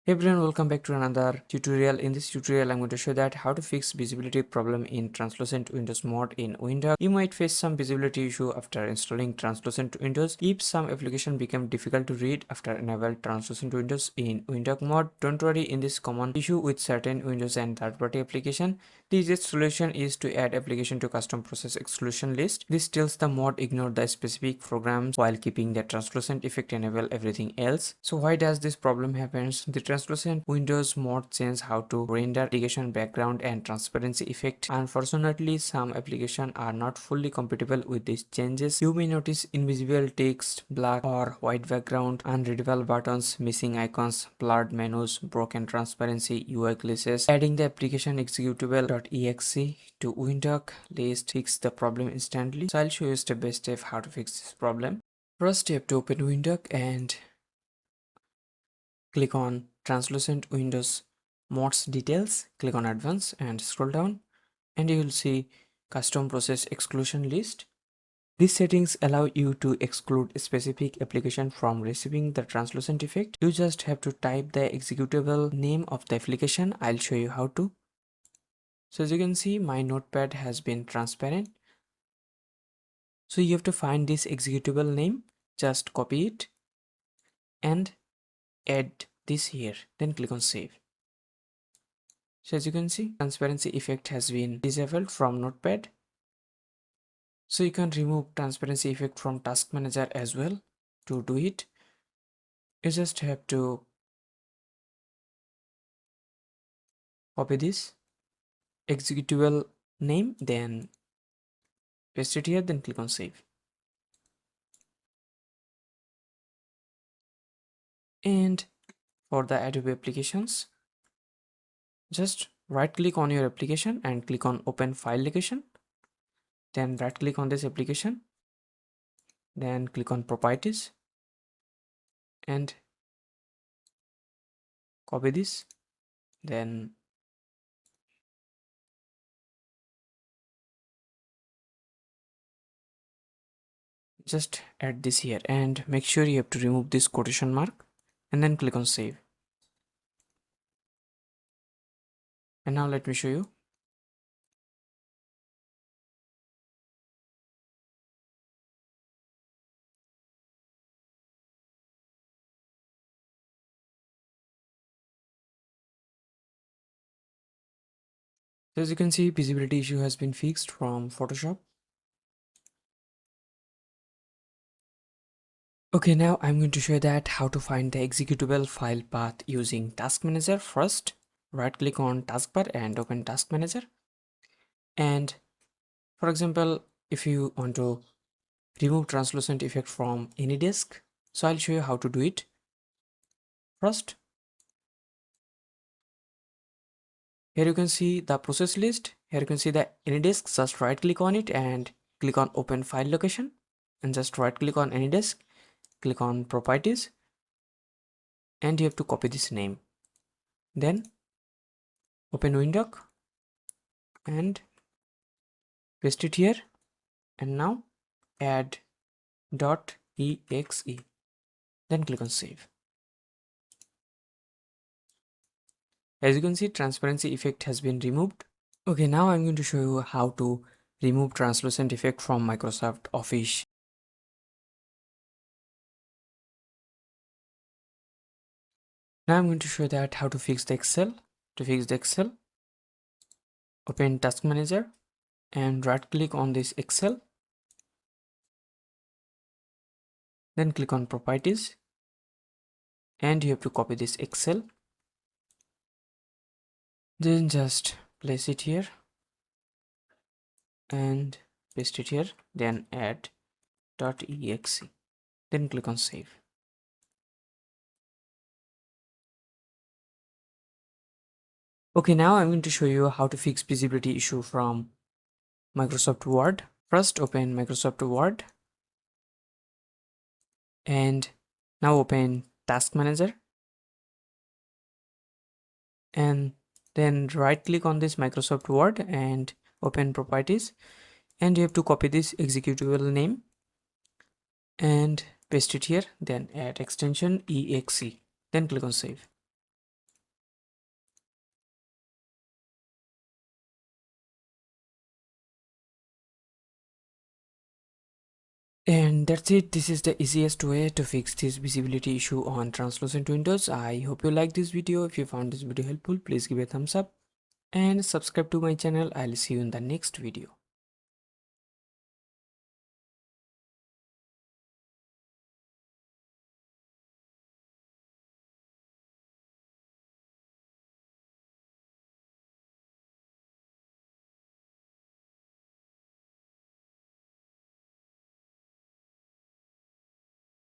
Hey everyone, welcome back to another tutorial. In this tutorial, I'm going to show that how to fix visibility problem in translucent Windows mode in Windhawk. You might face some visibility issue after installing translucent Windows. If some application become difficult to read after enable translucent Windows in Windhawk mode, don't worry. In this common issue with certain Windows and third-party application, the easiest solution is to add application to custom process exclusion list. This tells the mod ignore the specific programs while keeping the translucent effect enable everything else. So why does this problem happens? The translucent Windows mod change how to render application background and transparency effect. Unfortunately, some applications are not fully compatible with these changes. You may notice invisible text, black or white background, unreadable buttons, missing icons, blurred menus, broken transparency, UI glitches. Adding the application executable.exe to Windhawk list fix the problem instantly. So I'll show you step by step how to fix this problem. First, you have to open Windhawk and click on translucent Windows mods details, click on advanced and scroll down and you will see custom process exclusion list. These settings allow you to exclude a specific application from receiving the translucent effect. You just have to type the executable name of the application. I'll show you how to. So as you can see, my notepad has been transparent. So you have to find this executable name, just copy it and add this here, then click on save. So as you can see, transparency effect has been disabled from notepad. So you can remove transparency effect from task manager as well. To do it, you just have to copy this executable name, then paste it here, then click on save. And for the Adobe applications, just right click on your application and click on open file location, then right click on this application, then click on properties and copy this, then just add this here and make sure you have to remove this quotation mark and then click on save. And now let me show you. So as you can see, visibility issue has been fixed from Photoshop. Okay, now I'm going to show you that how to find the executable file path using Task Manager. First, right click on taskbar and open Task Manager. And for example, if you want to remove translucent effect from any disk, so I'll show you how to do it. First, here you can see the process list. Here you can see the any disk. Just right click on it and click on open file location and just right click on any disk, click on properties and you have to copy this name, then open Windhawk and paste it here and now add .exe, then click on save. As you can see, transparency effect has been removed. Okay, now I'm going to show you how to remove translucent effect from Microsoft Office. Now I'm going to show you that how to fix the Excel. To fix the Excel, open Task Manager and right click on this Excel, then click on Properties and you have to copy this Excel, then just place it here and paste it here, then add .exe, then click on save. Okay, now I'm going to show you how to fix visibility issue from Microsoft Word. First, open Microsoft Word and now open Task Manager and then right click on this Microsoft Word and open Properties and you have to copy this executable name and paste it here, then add extension exe, then click on save. And that's it. This is the easiest way to fix this visibility issue on translucent windows. I hope you like this video. If you found this video helpful, please give a thumbs up and subscribe to my channel. I'll see you in the next video.